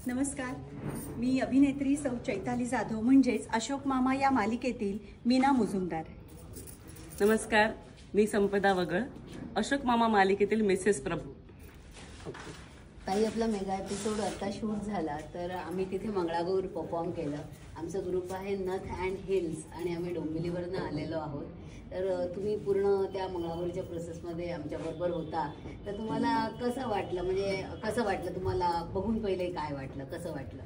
नमस्कार, मी अभिनेत्री सौ चैताली जाधव म्हणजेच अशोक मामा या मालिकेतील मीना मुजुमदार। नमस्कार, मी संपदा वगळ, अशोक मामा मालिकेतील मिसेस प्रभू। ताई, आपला मेगा एपिसोड आता शूट झाला तर आम्ही तिथे मंगळागौर परफॉर्म केलं। आमचा ग्रुप आहे नथ अँड हिल्स आणि आम्ही डोंबिवलीवरनं आलेलो आहोत। तर तुम्ही पूर्ण त्या मंगळागौरीच्या प्रोसेसमध्ये आमच्याबरोबर होता, तर तुम्हाला कसं वाटलं? म्हणजे कसं वाटलं तुम्हाला बघून? पहिले काय वाटलं, कसं वाटलं?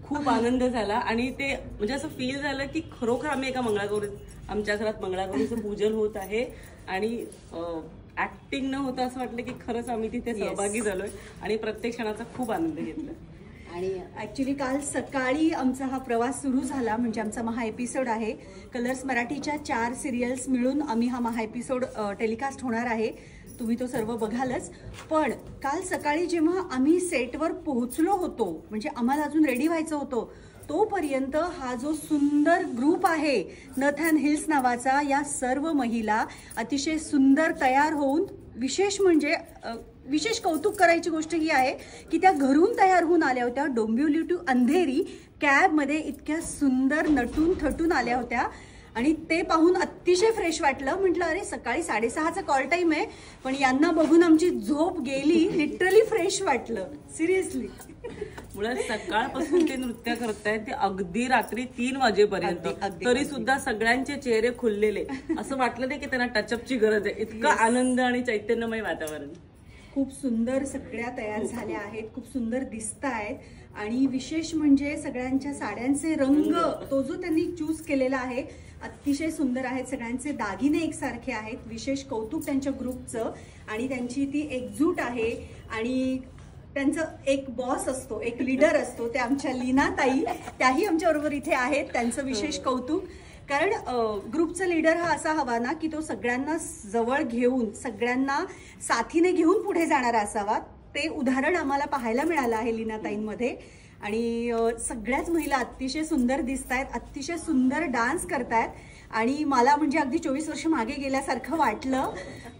खूप आनंद झाला आणि ते म्हणजे असं फील झालं की खरोखर आम्ही एका आमच्या घरात मंगळागौरीचं पूजन होत आहे आणि ऍक्टिंग न होता असं वाटलं की खरंच आम्ही तिथे सहभागी झालोय आणि प्रत्येक क्षणाचा खूप आनंद घेतला। आणि ऍक्च्युली काल सकाळी आमचा हा प्रवास सुरू झाला, म्हणजे आमचा महा एपिसोड आहे। कलर्स मराठीच्या 4 सिरियल्स मिळून आम्ही हा महा एपिसोड टेलिकास्ट होणार आहे। तुम्ही तो सर्व बघालच, पण काल सकाळी जेव्हा आम्ही सेटवर पोहोचलो होतो, म्हणजे आम्हाला अजून रेडी व्हायचं होतं, तोपर्यंत हा जो सुंदर ग्रुप आहे नथ अँड हिल्स नावाचा, या सर्व महिला अतिशय सुंदर तयार होऊन, विशेष कौतुक करायची गोष्ट ही आहे की त्या घरून तयार होऊन आल्या होत्या। डोंबिवली टू अंधेरी कॅबमध्ये इतक्या सुंदर नटून थटून आल्या होत्या आणि ते पाहून अतिशय फ्रेश वाटलं। म्हटलं अरे, सकाळी 6:30चा कॉल टाइम आहे, पण यांना बघून आमची झोप गेली। लिटरली फ्रेश वाटलं, सिरियसली। मुळात सकाळपासून ते नृत्य करतायत, ते अगदी रात्री 3 वाजेपर्यंत, तरी सुद्धा सगळ्यांचे चेहरे खुललेले, असं वाटलं नाही की त्यांना टचअपची गरज आहे। इतका आनंद आणि चैतन्यमय वातावरण। खूप सुंदर सगळ्या तयार झाल्या आहेत, खूप सुंदर दिसत आहेत आणि विशेष म्हणजे सगळ्यांच्या साड्यांचे रंग, तो जो त्यांनी चूज केलेला आहे, अतिशय सुंदर आहेत। सगळ्यांचे दागिने एकसारखे आहेत। विशेष कौतुक त्यांच्या ग्रुपचं आणि त्यांची ती एकजूट आहे। आणि त्यांचा एक बॉस असतो, एक लीडर असतो, ते आमच्या लीना ताई, त्याही आमच्याबरोबर इथे आहेत। त्यांचं विशेष कौतुक, कारण ग्रुपचा लीडर हा असा हवा ना की तो सगळ्यांना जवळ घेऊन, सगळ्यांना साथीने घेऊन पुढे जाणारा असावा। ते उदाहरण आम्हाला पाहायला मिळालं आहे लीनाताईंमध्ये। आणि सगळ्याच महिला अतिशय सुंदर दिसत आहेत, अतिशय सुंदर डान्स करतायत आणि मला म्हणजे अगदी 24 वर्ष मागे गेल्यासारखं वाटलं।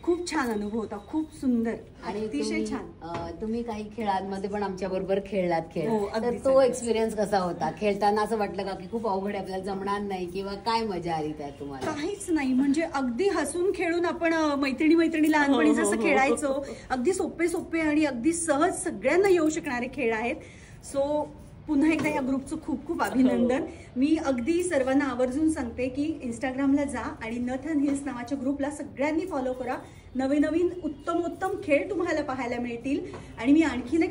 खूप छान अनुभव होता, खूप सुंदर आणि अतिशय छान। तुम्ही काही खेळांमध्ये पण आमच्या बरोबर खेळलात खेळ, तर तो एक्सपिरियन्स कसा होता? खेळताना असं वाटलं का की खूप अवघड, आपल्याला जमणार नाही, किंवा काय मजा आली त्यात तुम्हाला? काहीच नाही, म्हणजे अगदी हसून खेळून आपण मैत्रिणी लहानपणी जसं खेळायचो, अगदी सोपे आणि अगदी सहज सगळ्यांना येऊ शकणारे खेळ आहेत। सो पुन्हा एकदा या ग्रुपचं खूप अभिनंदन। मी अगदी सर्वांना आवर्जून सांगते की इंस्टाग्रामला जा आणि नथ अँड हिल्स नावाच्या ग्रुपला सगळ्यांनी फॉलो करा। नवीन उत्तम खेळ तुम्हाला पाहायला मिळतील। आणि मी आणखीन